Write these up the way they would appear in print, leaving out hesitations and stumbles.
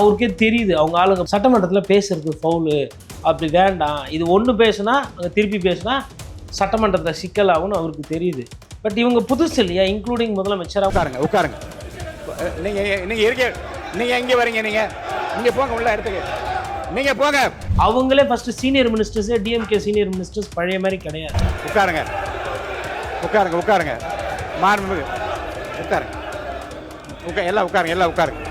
அவருக்கே தெரியுது அவங்க ஆளுங்க சட்டமன்றத்தில் பேசுறது ஃபவுலு, அப்படி வேண்டாம், இது ஒன்று பேசுனா அங்கே திருப்பி பேசுனா சட்டமன்றத்தில் சிக்கலாகும்னு அவருக்கு தெரியுது. பட் இவங்க புதுசு இல்லையா, இன்க்ளூடிங் முதலமைச்சராக. உட்காருங்க. நீங்கள் எங்கே வரீங்க? நீங்கள் இங்கே போங்க, உள்ள இடத்துக்கு நீங்கள் போங்க. அவங்களே ஃபஸ்ட்டு சீனியர் மினிஸ்டர்ஸே டிஎம்கே சீனியர் மினிஸ்டர்ஸ் பழைய மாதிரி கிடையாது. உட்காருங்க. மாண்புமிகு உட்காருங்க. எல்லாம் உட்காருங்க.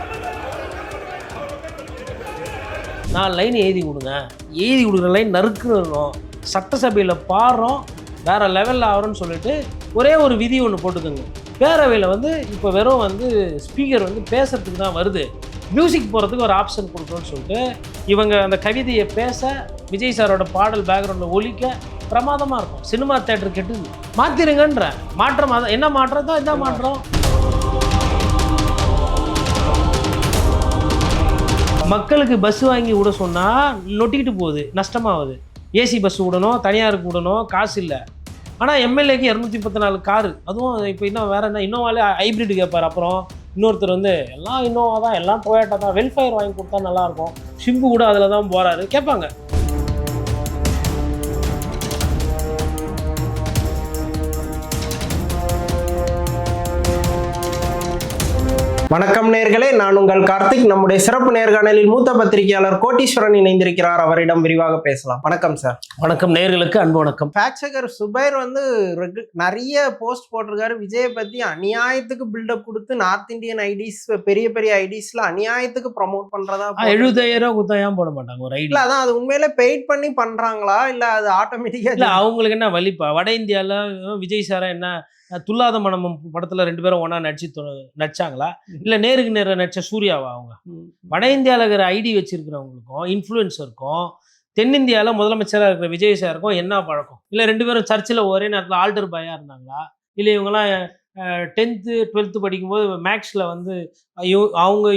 4 லைன் எழுதி கொடுங்க, எழுதி கொடுக்குற லைன் நறுக்குறோம், சட்டசபையில் பாடுறோம், வேறு லெவலில் ஆகிறோன்னு சொல்லிட்டு ஒரே ஒரு விதி ஒன்று போட்டுக்கோங்க. பேரவையில் வந்து இப்போ வெறும் வந்து ஸ்பீக்கர் வந்து பேசுறதுக்கு தான் வருது, மியூசிக் போகிறதுக்கு ஒரு ஆப்ஷன் கொடுக்கணும்னு சொல்லிட்டு இவங்க அந்த கவிதையை பேச, விஜய் சாரோட பாடல் பேக்ரவுண்டில் ஒலிக்க பிரமாதமாக இருக்கும். சினிமா தேட்டர் கெட்டுது, மாற்றிருங்கன்ற மாற்றம். அதை என்ன மாற்றம் தான் என்ன மாற்றம்? மக்களுக்கு பஸ் வாங்கி விட சொன்னால் நொட்டிக்கிட்டு போகுது, நஷ்டமாகுது. ஏசி பஸ் விடணும், தனியாருக்கு விடணும், காசு இல்லை. ஆனால் எம்எல்ஏக்கு 234 காரு, அதுவும் இப்போ இன்னும் வேறு என்ன, இன்னோவாலே ஹைப்ரிட் கேட்பார். அப்புறம் இன்னொருத்தர் வந்து எல்லாம் இன்னோவா தான், எல்லாம் டொயோட்டா தான், வெல்ஃபேர் வாங்கி கொடுத்தா நல்லாயிருக்கும், சிம்பு கூட அதில் தான் போகிறாரு கேட்பாங்க. வணக்கம் நேர்களே, நான் உங்கள் கார்த்திக். நம்முடைய சிறப்பு நேர்காணலில் மூத்த பத்திரிகையாளர் கோட்டீஸ்வரன் இணைந்திருக்கிறார். அவரிடம் விரிவாக பேசலாம். வணக்கம் சார். வணக்கம் நேர்களுக்கு அன்பு வணக்கம். ஃபேக்ட் சுபைர் வந்து நிறைய போஸ்ட் போட்டிருக்காரு. விஜயை பத்தி அநியாயத்துக்கு பில்டப் கொடுத்து நார்த் இந்தியன் ஐடிஸ், பெரிய பெரிய ஐடிஸ்ல அநியாயத்துக்கு ப்ரமோட் பண்றதா. 70,000 குத்தாயம் போட மாட்டாங்க ஒரு ஐடி. அதான் அது உண்மையில பெய்ட் பண்ணி பண்றாங்களா இல்ல அது ஆட்டோமேட்டிக்கா? இல்ல அவங்களுக்கு என்ன வலிப்பா? வட இந்தியாவில் விஜய் சாரை என்ன துல்லாத மனமும் படத்தில் 2 பேரும் ஒன்றா நடிச்சாங்களா? இல்லை நேருக்கு நேர நடிச்ச சூர்யாவா? அவங்க வட இந்தியாவில் இருக்கிற ஐடி வச்சிருக்கிறவங்களுக்கும் இன்ஃப்ளூயன்ஸருக்கும் தென்னிந்தியாவில் முதலமைச்சராக இருக்கிற விஜய் சாருக்கும் என்ன பழக்கம்? இல்லை 2 பேரும் சர்ச்சில் ஒரே நேரத்தில் ஆல்டர் பாயாக இருந்தாங்களா? இல்லை இவங்கெல்லாம் 10th 12th படிக்கும்போது மேக்ஸில் வந்து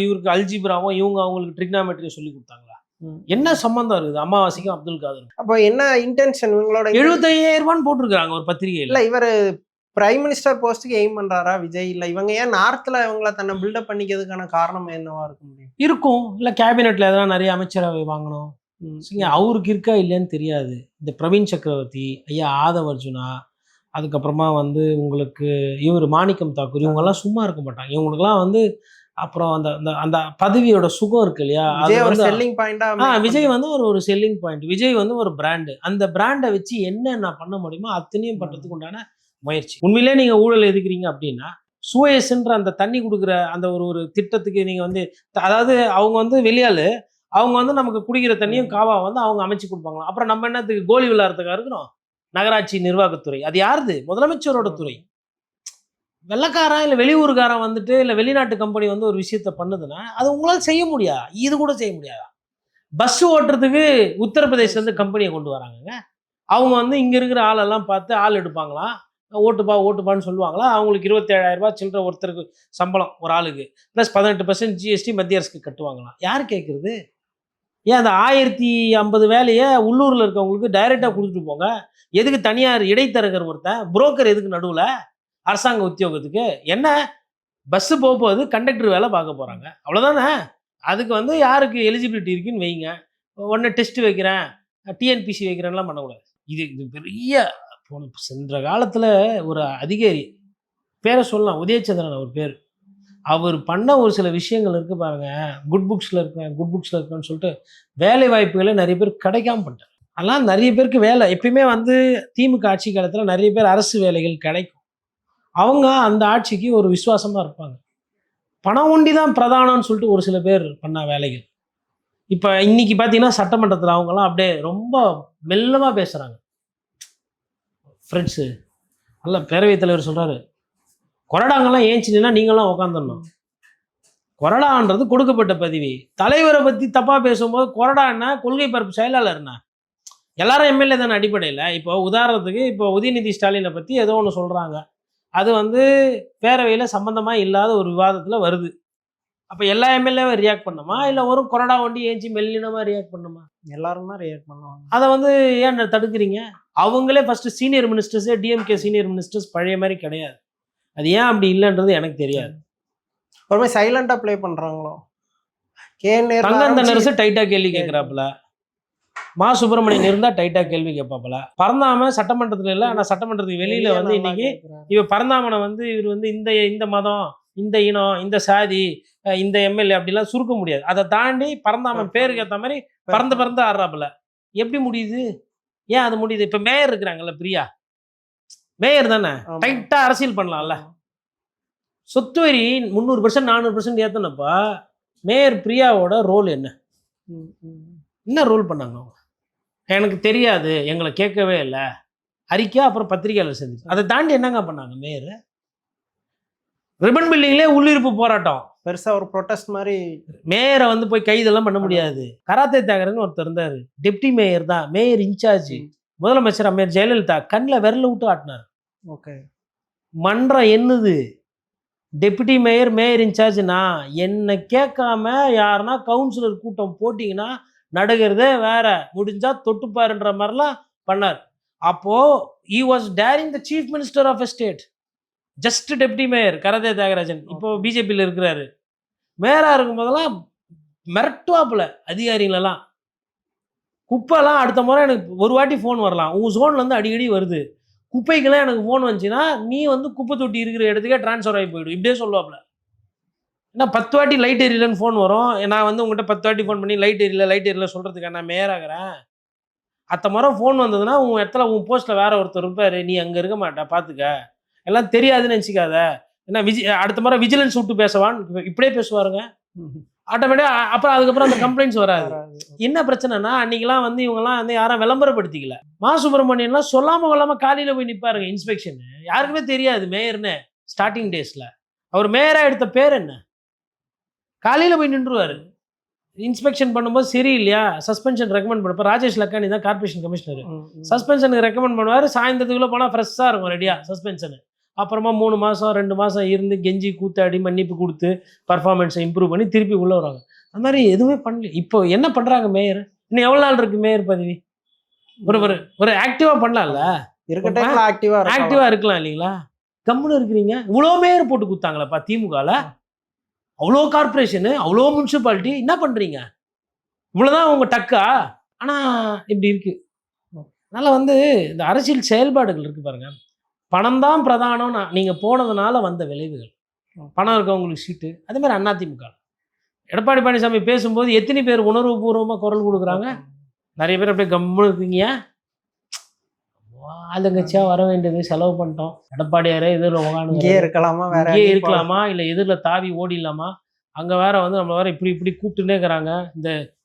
இவருக்கு அல்ஜிப்ராவும் இவங்க அவங்களுக்கு ட்ரிக்னாமெட்ரியை சொல்லி கொடுத்தாங்களா? என்ன சம்பந்தம் இருக்குது அமாவாசைக்கும் அப்துல் காதர்? அப்போ என்ன இன்டென்ஷன் இவங்களோட? 75,000 போட்டிருக்காங்க ஒரு பத்திரிகை. இல்லை இவர் பிரைம் மினிஸ்டர் போஸ்ட்டுக்கு எய்ம் பண்றாரா விஜய்? இல்லை இவங்க ஏன் நார்த்ல இவங்கள தன்னை பில்டப் பண்ணிக்கிறதுக்கான காரணம் என்னவா இருக்க முடியும்? இருக்கும். இல்லை கேபினெட்ல எதனா நிறைய அமைச்சரவை வாங்கணும், அவருக்கு இருக்கா இல்லைன்னு தெரியாது. இந்த பிரவீன் சக்கரவர்த்தி, ஐயா ஆதவ் அர்ஜுனா, அதுக்கப்புறமா வந்து உங்களுக்கு இவர் மாணிக்கம் தாக்கூர், இவங்கெல்லாம் சும்மா இருக்க மாட்டாங்க. இவங்களுக்குலாம் வந்து அப்புறம் அந்த அந்த பதவியோட சுகம் இருக்கு இல்லையா, செல்லிங் பாயிண்டா. விஜய் வந்து ஒரு செல்லிங் பாயிண்ட். விஜய் வந்து ஒரு பிராண்டு. அந்த பிராண்டை வச்சு என்னென்ன பண்ண முடியுமோ அத்தனையும் பண்றதுக்கு உண்டான முயற்சி. உண்மையிலே நீங்க ஊழல் எதுக்குறீங்க அப்படின்னா, சுயஸ்ன்ற அந்த தண்ணி கொடுக்குற அந்த ஒரு திட்டத்துக்கு நீங்க வந்து, அதாவது அவங்க வந்து வெளியாளு, அவங்க வந்து நமக்கு குடிக்கிற தண்ணியும் காவா வந்து அவங்க அமைச்சு கொடுப்பாங்களா? அப்புறம் நம்ம என்னத்துக்கு கோலி விளையாடுறதுக்காக இருக்கிறோம்? நகராட்சி நிர்வாகத்துறை அது யாருது? முதலமைச்சரோட துறை. வெள்ளக்காரன் இல்லை வெளியூருக்காரன் வந்துட்டு இல்லை வெளிநாட்டு கம்பெனி வந்து ஒரு விஷயத்த பண்ணுதுன்னா அது உங்களால் செய்ய முடியாது. இது கூட செய்ய முடியாதா? பஸ் ஓட்டுறதுக்கு உத்தரப்பிரதேசத்துலேருந்து கம்பெனியை கொண்டு வராங்க. அவங்க வந்து இங்கே இருக்கிற ஆளெல்லாம் பார்த்து ஆள் எடுப்பாங்களாம், ஓட்டுப்பான்னு சொல்லுவாங்களா? அவங்களுக்கு 27,000 ரூபாய் சில்லற ஒருத்தருக்கு சம்பளம் ஒரு ஆளுக்கு, ப்ளஸ் 18% ஜிஎஸ்டி மத்திய அரசுக்கு கட்டுவாங்களாம். யார் கேட்குறது? ஏன் அந்த 1050 வேலையை உள்ளூரில் இருக்கவங்களுக்கு டைரெக்டாக கொடுத்துட்டு போங்க. எதுக்கு தனியார் இடைத்தரகர் ஒருத்தன், புரோக்கர் எதுக்கு நடுவில் அரசாங்க உத்தியோகத்துக்கு? என்ன பஸ்ஸு போகும்போது கண்டக்டர் வேலை பார்க்க போகிறாங்க, அவ்வளோதானே. அதுக்கு வந்து யாருக்கு எலிஜிபிலிட்டி இருக்குன்னு வைங்க. உடனே டெஸ்ட் வைக்கிறேன், டிஎன்பிசி வைக்கிறேன்லாம் பண்ணக்கூடாது. இது பெரிய சென்ற காலத்தில் ஒரு அதிகாரி பேரை சொல்லலாம், உதயச்சந்திரன் அவர் பேர். அவர் பண்ண ஒரு சில விஷயங்கள் இருக்குது பாருங்க, குட் புக்ஸில் இருக்கேன்னு சொல்லிட்டு வேலை வாய்ப்புகளை நிறைய பேர் கிடைக்காம பண்ணிட்டார். அதெல்லாம் நிறைய பேருக்கு வேலை எப்பயுமே வந்து திமுக ஆட்சி காலத்தில் நிறைய பேர் அரசு வேலைகள் கிடைக்கும். அவங்க அந்த ஆட்சிக்கு ஒரு விசுவாசமாக இருப்பாங்க. பணம் ஒண்டி தான் பிரதானம்னு சொல்லிட்டு ஒரு சில பேர் பண்ண வேலைகள். இப்போ இன்னைக்கு பார்த்தீங்கன்னா சட்டமன்றத்தில் அவங்கெல்லாம் அப்படியே ரொம்ப மெல்லமாக பேசுகிறாங்க. ஃப்ரெண்ட்ஸு நல்ல பேரவைத் தலைவர் சொல்கிறாரு, கொறடாங்கெல்லாம் ஏஞ்சினா நீங்களாம் உக்காந்துடணும். கொறடான்றது கொடுக்கப்பட்ட பதவி. தலைவரை பற்றி தப்பாக பேசும்போது கொறடா என்ன, கொள்கை பரப்பு செயலாளர் என்ன, எல்லாரும் எம்எல்ஏ தானே அடிப்படையில். இப்போ உதாரணத்துக்கு இப்போ உதயநிதி ஸ்டாலினை பற்றி ஏதோ ஒன்று சொல்கிறாங்க, அது வந்து பேரவையில் சம்மந்தமாக இல்லாத ஒரு விவாதத்தில் வருது. அப்போ எல்லா எம்எல்ஏவும் ரியாக்ட் பண்ணுமா, இல்லை ஒரு கொறடா வண்டி ஏஞ்சி மெல்லினமாக ரியாக்ட் பண்ணுமா? எல்லாரும் தான் ரியாக்ட் பண்ணுவாங்க. அதை வந்து ஏன் தடுக்கிறீங்க? அவங்களே ஃபஸ்ட்டு சீனியர் மினிஸ்டர்ஸே டிஎம்கே சீனியர் மினிஸ்டர்ஸ் பழைய மாதிரி கிடையாது. அது ஏன் அப்படி இல்லைன்றது எனக்கு தெரியாது. ஒரு மாதிரி சைலண்டாக ப்ளே பண்ணுறாங்களோ? தங்கம் தென்னரசு டைட்டா கேள்வி கேட்கிறாப்புல, மா சுப்பிரமணியன் இருந்தா டைட்டா கேள்வி கேட்பாப்புல. பரந்தாம சட்டமன்றத்துல இல்ல, ஆனா சட்டமன்றத்துக்கு வெளியில வந்து இன்னைக்கு இவ பரந்தாமனை வந்து இவர் வந்து இந்த மதம், இந்த இனம், இந்த சாதி, இந்த எம்எல்ஏ அப்படிலாம் சுருக்க முடியாது. அதை தாண்டி பரந்தாமன் பேருக்கு ஏற்ற மாதிரி பறந்து ஆடுறாப்புல. எப்படி முடியுது? ஏன் அது முடியுது? இப்ப மேயர் இருக்கிறாங்கல்ல பிரியா, மேயர் தானே, டைட்டா அரசியல் பண்ணலாம்ல. சொத்து வரி 300% 400% ஏத்தனப்பா மேயர் பிரியாவோட ரோல் என்ன? என்ன ரோல் பண்ணாங்க அவங்க? எனக்கு தெரியாது, எங்களை கேட்கவே இல்லை, அறிக்கை, அப்புறம் பத்திரிகையாளர் சந்திப்பு. அதை தாண்டி என்னங்க பண்ணாங்க மேயர்? ரிபன் பில்டிங்லேயே உள்ளிருப்பு போராட்டம், பெருசா ஒரு ப்ரொட்டஸ்ட் மாதிரி. மேயரை வந்து போய் கைதெல்லாம் பண்ண முடியாது. கராத்தே தியாகரன் ஒருத்தர் இருந்தாரு, டெப்டி மேயர் தான், மேயர் இன்சார்ஜ். முதலமைச்சர் அம்மையார் ஜெயலலிதா கண்ணில் விரல விட்டு ஆட்டினார். ஓகே, மன்றம் என்னது? டெப்டி மேயர், மேயர் இன்சார்ஜ்னா என்னை கேட்காம யாருன்னா கவுன்சிலர் கூட்டம் போட்டிங்கன்னா நடக்கிறதே வேற, முடிஞ்சா தொட்டுப்பாருன்ற மாதிரிலாம் பண்ணார். அப்போ he was daring the chief minister of a state, just deputy mayor karate Thiyagarajan. இப்போ பிஜேபியில் இருக்கிறாரு. மேயரா இருக்கும் போதெல்லாம் மிரட்டுவாப்புல அதிகாரிகளெல்லாம். குப்பைலாம் அடுத்த முறை எனக்கு ஒரு வாட்டி ஃபோன் வரலாம், உங்கள் ஜோன்லேருந்து அடிக்கடி வருது, குப்பைக்கெல்லாம் எனக்கு ஃபோன் வந்துச்சுன்னா நீ வந்து குப்பை தொட்டி இருக்கிற இடத்துக்கே ட்ரான்ஸ்ஃபர் ஆகி போயிடும், இப்படியே சொல்லுவாப்புல. ஏன்னா 10 வாட்டி லைட் எரியலன்னு ஃபோன் வரும். நான் வந்து உங்கள்கிட்ட 10 வாட்டி ஃபோன் பண்ணி லைட் எரியல சொல்கிறதுக்காக நான் மேயர் ஆகிறேன். அத்த முறை ஃபோன் வந்ததுன்னா உன் இடத்துல உன் போஸ்ட்டில் வேற ஒருத்தர் இருப்பார், நீ அங்கே இருக்க மாட்டேன் பார்த்துக்க, எல்லாம் தெரியாதுன்னு நினச்சிக்காத. ஏன்னா அடுத்த முறை விஜிலன்ஸ் விட்டு பேசவான்னு இப்படியே பேசுவாருங்க ஆட்டோமேட்டிக்காக. அப்புறம் அதுக்கப்புறம் அந்த கம்ப்ளைண்ட்ஸ் வராது. என்ன பிரச்சனைனா அன்றைக்கெலாம் வந்து இவங்கெல்லாம் வந்து யாரும் விளம்பரப்படுத்திக்கல. மா சுப்பிரமணியன்லாம் சொல்லாமல் காலையில் போய் நிற்பாருங்க இன்ஸ்பெக்ஷன். யாருக்குமே தெரியாது மேயர்னு. ஸ்டார்டிங் டேஸில் அவர் மேயராக எடுத்த பேர் என்ன? காலையில் போய் நின்றுவார். இன்ஸ்பெக்ஷன் பண்ணும்போது சரி இல்லையா, சஸ்பென்ஷன் ரெக்கமெண்ட் பண்ணுப்போ ராஜேஷ் லக்கானி தான் கார்பரேஷன் கமிஷனர், சஸ்பென்ஷனுக்கு ரெக்கமெண்ட் பண்ணுவார். சாயந்தரத்துக்குள்ளே போனால் ஃப்ரெஷ்ஷாக இருக்கும் ரெடியாக சஸ்பென்ஷனு. அப்புறமா 3 மாதம் 2 மாதம் இருந்து கெஞ்சி கூத்தாடி மன்னிப்பு கொடுத்து பர்ஃபார்மன்ஸை இம்ப்ரூவ் பண்ணி திருப்பி உள்ளே வருவாங்க. அது மாதிரி எதுவுமே பண்ணல. இப்போ என்ன பண்ணுறாங்க மேயர்? இன்னும் எவ்வளோ நாள் இருக்குது மேயர் பதவி? ஒரு ஆக்டிவாக பண்ணலாம்ல, இருக்கட்டும், ஆக்டிவாக இருக்கலாம் இல்லைங்களா? கம்முன்னு இருக்கிறீங்க. இவ்வளோ மேயர் போட்டு கொடுத்தாங்களப்பா திமுகவில், அவ்வளோ கார்பரேஷனு, அவ்வளோ முனிசிபாலிட்டி, என்ன பண்ணுறீங்க? இவ்வளோதான் உங்கள் டக்கா? ஆனால் இப்படி இருக்குது. அதனால் வந்து இந்த அரசியல் செயல்பாடுகள் இருக்குது பாருங்கள். பணம் தான் பிரதானம். நீங்கள் போனதுனால வந்த விளைவுகள், பணம் இருக்கவங்களுக்கு சீட்டு. அதே மாதிரி அதிமுக எடப்பாடி பழனிசாமி பேசும்போது எத்தனை பேர் உணர்வுபூர்வமாக குரல் கொடுக்குறாங்க? நிறைய பேர் அப்படியே கம்முன்னு இருக்கீங்க. ஆளுங்கட்சியாக வர வேண்டியது, செலவு பண்ணிட்டோம், எடப்பாடியாரே எதிரில் இருக்கலாமா, வேற இருக்கலாமா, இல்லை எதிரில் தாவி ஓடிடலாமா, அங்கே வேற வந்து நம்மளை வேற இப்படி கூப்பிட்டுனே இருக்கிறாங்க.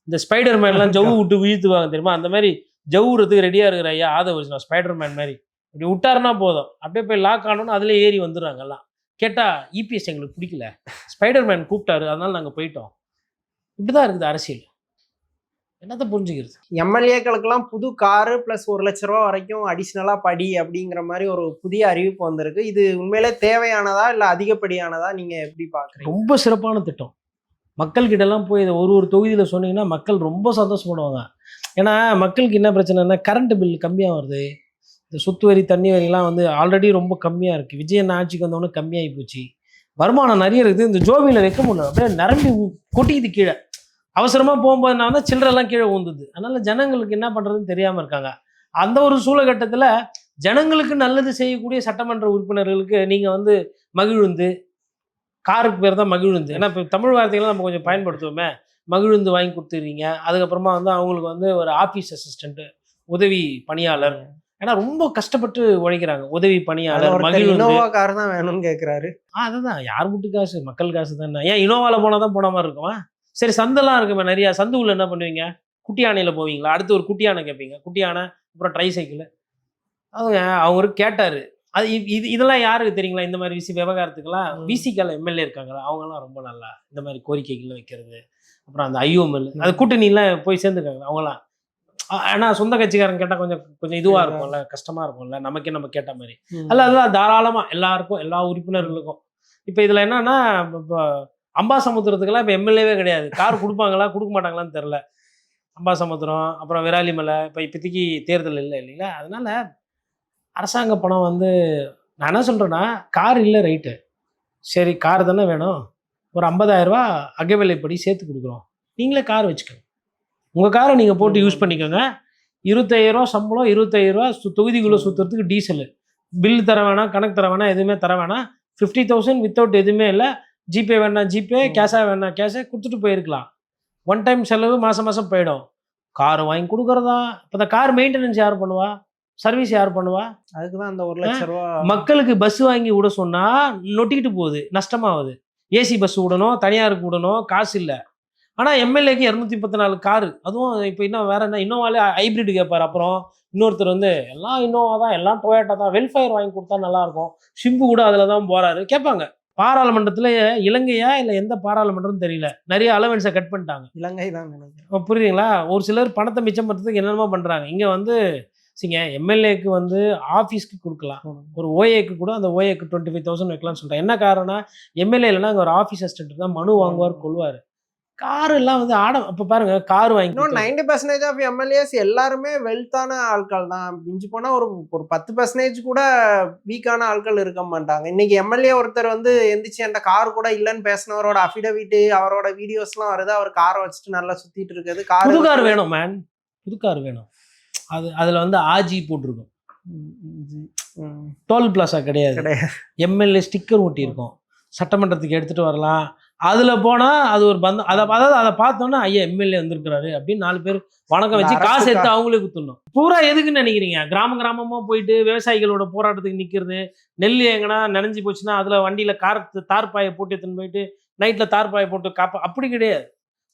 இந்த ஸ்பைடர் மேன்லாம் ஜவு விட்டு வீழ்த்துவாங்க தெரியுமா, அந்த மாதிரி ஜவுறதுக்கு ரெடியாக இருக்கிற ஐயா ஆதவ ஸ்பைடர் மேன் மாதிரி இப்படி விட்டாருன்னா போதும், அப்படியே போய் லாக் ஆனோன்னு அதில் ஏறி வந்துடுறாங்க எல்லாம். கேட்டால் இபிஎஸ் எங்களுக்கு பிடிக்கல, ஸ்பைடர் மேன் கூப்பிட்டாரு, அதனால நாங்கள் போயிட்டோம். இப்படி தான் இருக்குது அரசியல். என்னத்தை புரிஞ்சுக்கிறது? எம்எல்ஏக்களுக்கெல்லாம் புது காரு ப்ளஸ் 1 லட்ச ரூபா வரைக்கும் அடிஷ்னலாக படி அப்படிங்கிற மாதிரி ஒரு புதிய அறிவிப்பு வந்திருக்கு. இது உண்மையிலே தேவையானதா இல்லை அதிகப்படியானதா நீங்கள் எப்படி பார்க்குறீங்க? ரொம்ப சிறப்பான திட்டம். மக்கள்கிட்டலாம் போய் இதை ஒரு தொகுதியில் சொன்னீங்கன்னா மக்கள் ரொம்ப சந்தோஷப்படுவாங்க. ஏன்னா மக்களுக்கு என்ன பிரச்சனைனா கரண்ட் பில் கம்மியாக வருது, இந்த சொத்து வரி தண்ணி வரிலாம் வந்து ஆல்ரெடி ரொம்ப கம்மியாக இருக்குது. விஜயன் ஆட்சிக்கு வந்தவொடனே கம்மியாகி போச்சு. வருமானம் நிறைய இருக்குது, இந்த ஜோபியில் வைக்க முடியல, அப்படியே நிரம்பி கொட்டிக்குது கீழே. அவசரமாக போகும்போது நான் வந்து சில்லறெல்லாம் கீழே ஊந்துது. அதனால் ஜனங்களுக்கு என்ன பண்ணுறதுன்னு தெரியாமல் இருக்காங்க. அந்த ஒரு சூழகட்டத்தில் ஜனங்களுக்கு நல்லது செய்யக்கூடிய சட்டமன்ற உறுப்பினர்களுக்கு நீங்கள் வந்து மகிழுந்து, காருக்கு பேர் தான் மகிழுந்து, ஏன்னா இப்போ தமிழ் வார்த்தைகள்லாம் நம்ம கொஞ்சம் பயன்படுத்துவோமே, மகிழுந்து வாங்கி கொடுத்துருவீங்க. அதுக்கப்புறமா வந்து அவங்களுக்கு வந்து ஒரு ஆஃபீஸ் அசிஸ்டண்ட்டு, உதவி பணியாளர், ஏன்னா ரொம்ப கஷ்டப்பட்டு உழைக்கிறாங்க, உதவி பணியாளர். இனோவா கார் தான் வேணும்னு கேட்குறாரு. அதுதான் யார் வீட்டு காசு, மக்கள் காசு தானே. ஏன் இனோவாவில் போனால் தான் போன மாதிரி இருக்குமா? சரி, சந்தெல்லாம் இருக்குமே நிறையா, சந்து உள்ள என்ன பண்ணுவீங்க? குட்டி யானையில் போவீங்களா? அடுத்து ஒரு குட்டி யானை கேட்பீங்க, குட்டி யானை, அப்புறம் ட்ரை சைக்கிள். அவங்க கேட்டார். அது இதெல்லாம் யாருக்கு தெரியுங்களா? இந்த மாதிரி விவகாரத்துக்கெல்லாம் விசிகால எம்எல்ஏ இருக்காங்களா, அவங்கெல்லாம் ரொம்ப நல்லா இந்த மாதிரி கோரிக்கைகள் வைக்கிறது. அப்புறம் அந்த ஐஓஎம்எல் அது கூட்டணிலாம் போய் சேர்ந்துருக்காங்க அவங்களாம். ஆனால் சொந்த கட்சிக்காரங்க கேட்டால் கொஞ்சம் இதுவாக இருக்கும்ல, கஷ்டமாக இருக்கும்ல, நமக்கே நம்ம கேட்ட மாதிரி. அதெல்லாம் தாராளமாக எல்லாருக்கும், எல்லா உறுப்பினர்களுக்கும். இப்போ இதில் என்னன்னா, இப்போ அம்பாசமுத்திரத்துக்கெல்லாம் இப்போ எம்எல்ஏவே கிடையாது. கார் கொடுப்பாங்களா கொடுக்க மாட்டாங்களான்னு தெரில. அம்பாசமுத்திரம், அப்புறம் விராலிமலை, இப்போ இப்போதைக்கு தேர்தல் இல்லை இல்லைங்களா? அதனால் அரசாங்க பணம் வந்து நான் என்ன சொல்கிறேன்னா, கார் இல்லை ரைட்டு, சரி கார் தானே வேணும், ஒரு 50,000 ரூபா அகவிலைப்படி சேர்த்து கொடுக்குறோம். நீங்களே கார் வச்சுக்கோங்க. உங்கள் காரை நீங்கள் போட்டு யூஸ் பண்ணிக்கோங்க. 25,000 சம்பளம், 25,000 தொகுதிக்குள்ளே சுற்றுறதுக்கு டீசலு. பில் தர வேணாம், கணக்கு தர வேணாம், எதுவுமே தர வேணாம். 50,000 வித்தவுட் எதுவுமே இல்லை. ஜிபே வேணா ஜிபே, கேஷாக வேணா கேஷை கொடுத்துட்டு போயிருக்கலாம். ஒன் டைம் செலவு மாதம் மாதம் போயிடும். கார் வாங்கி கொடுக்குறதா? இப்போ இந்த கார் மெயின்டெனன்ஸ் யார் பண்ணுவா? சர்வீஸ் யார் பண்ணுவா? அதுக்கு தான் அந்த 1,00,000 ரூபா. மக்களுக்கு பஸ் வாங்கி விட சொன்னால் நொட்டிக்கிட்டு போகுது, நஷ்டமாகுது. ஏசி பஸ் விடணும், தனியாருக்கு விடணும், காசு இல்லை. ஆனால் எம்எல்ஏக்கு 234 காரு. அதுவும் இப்போ இன்னும் வேற என்ன, இன்னோவாலே ஹைப்ரிட் கேட்பார். அப்புறம் இன்னொருத்தர் வந்து எல்லாம் இன்னோவா தான், எல்லாம் டொயோட்டா தான், வெல்ஃபயர் வாங்கி கொடுத்தா நல்லாயிருக்கும், சிம்பு கூட அதில் தான் போகிறாரு கேட்பாங்க. பாராளுமன்றத்தில் இலங்கையா இல்லை எந்த பாராளுமன்றம்னு தெரியல, நிறைய அலவன்ஸை கட் பண்ணிட்டாங்க. இலங்கை தான் நினைக்கிறேன். புரியுதுங்களா? ஒரு சிலர் பணத்தை மிச்சம் பண்ணுறதுக்கு என்னென்னமோ பண்ணுறாங்க. இங்கே வந்து சரிங்க, எம்எல்ஏக்கு வந்து ஆஃபீஸ்க்கு கொடுக்கலாம், ஒரு ஓஏக்கு கூட அந்த ஓஏக்கு 25,000 வைக்கலாம்னு சொல்கிறேன். என்ன காரணம்? எம்எல்ஏ இல்லைன்னா அங்கே ஒரு ஆஃபீஸ் அசிஸ்டன்ட் தான் மனு வாங்குவார், கொள்வார். கார் எல்லாம் வந்து இப்போ பாருங்க, கார் வாங்கி 90% ஆஃப் எம்எல்ஏஸ் எல்லாருமே வெல்த்தான ஆட்கள் தான். மிஞ்சி போனால் ஒரு 10% கூட வீக்கான ஆட்கள் இருக்க மாட்டாங்க. இன்னைக்கு எம்எல்ஏ ஒருத்தர் வந்து எந்திரிச்சு என்கிட்ட கார் கூட இல்லைன்னு பேசினவரோட அஃபிடவிட்டு, அவரோட வீடியோஸ்லாம் வருது. அவர் காரை வச்சுட்டு நல்லா சுற்றிட்டு இருக்குது. புது கார் வேணும் மேன், புது கார் வேணும். அதில் வந்து ஆஜி போட்டிருக்கும், டோல் பிளாஸா கிடையாது. எம்எல்ஏ ஸ்டிக்கர் ஒட்டியிருக்கோம், சட்டமன்றத்துக்கு எடுத்துகிட்டு வரலாம். அதில் போனால் அது ஒரு பந்தம். அதாவது அதை பார்த்தோன்னா ஐயா எம்எல்ஏ வந்திருக்கிறாரு அப்படின்னு 4 பேர் வணக்கம் வச்சு காசு எடுத்து அவங்களே குத்துடணும். பூரா எதுக்குன்னு நினைக்கிறீங்க? கிராமமாக போயிட்டு விவசாயிகளோட போராட்டத்துக்கு நிற்கிறது. நெல் எங்கன்னா நனைஞ்சு போச்சுன்னா அதில் வண்டியில் தார்பாயை போட்டு எடுத்துன்னு போயிட்டு நைட்டில் தார்பாயை போட்டு அப்படி கிடையாது.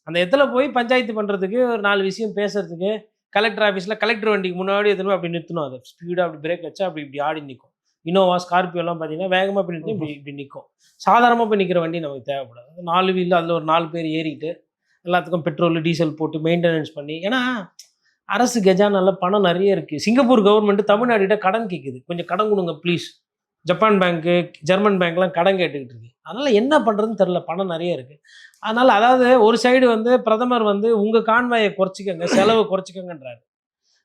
அந்த இடத்துல போய் பஞ்சாயத்து பண்ணுறதுக்கு ஒரு 4 விஷயம் பேசுறதுக்கு கலெக்டர் ஆஃபீஸில் கலெக்டர் வண்டிக்கு முன்னாடி எதுவுமே அப்படி நிறுத்தணும். அதை ஸ்பீடாக அப்படி பிரேக் வச்சா இப்படி ஆடி நிற்கும். இனோவா ஸ்கார்பியோலாம் பார்த்தீங்கன்னா வேகமாக போய் நிறுத்தி இப்படி நிற்கும். சாதாரணமாக போய் நிற்கிற வண்டி நமக்கு தேவைப்படாது. 4 வீல், அதில் ஒரு 4 பேர் ஏறிட்டு எல்லாத்துக்கும் பெட்ரோல் டீசல் போட்டு மெயின்டெனன்ஸ் பண்ணி. ஏன்னா அரசு கஜானால பணம் நிறைய இருக்குது. சிங்கப்பூர் கவர்மெண்ட்டு தமிழ்நாடுகிட்ட கடன் கேட்குது, கொஞ்சம் கடன் கொடுங்க ப்ளீஸ். ஜப்பான் பேங்க்கு, ஜெர்மன் பேங்க்லாம் கடன் கேட்டுக்கிட்டு இருக்கு. அதனால் என்ன பண்ணுறதுன்னு தெரில, பணம் நிறைய இருக்குது. அதனால் அதாவது ஒரு சைடு வந்து பிரதமர் வந்து உங்கள் கான்வாயை குறைச்சிக்கங்க, செலவை குறைச்சிக்கங்கன்றாரு.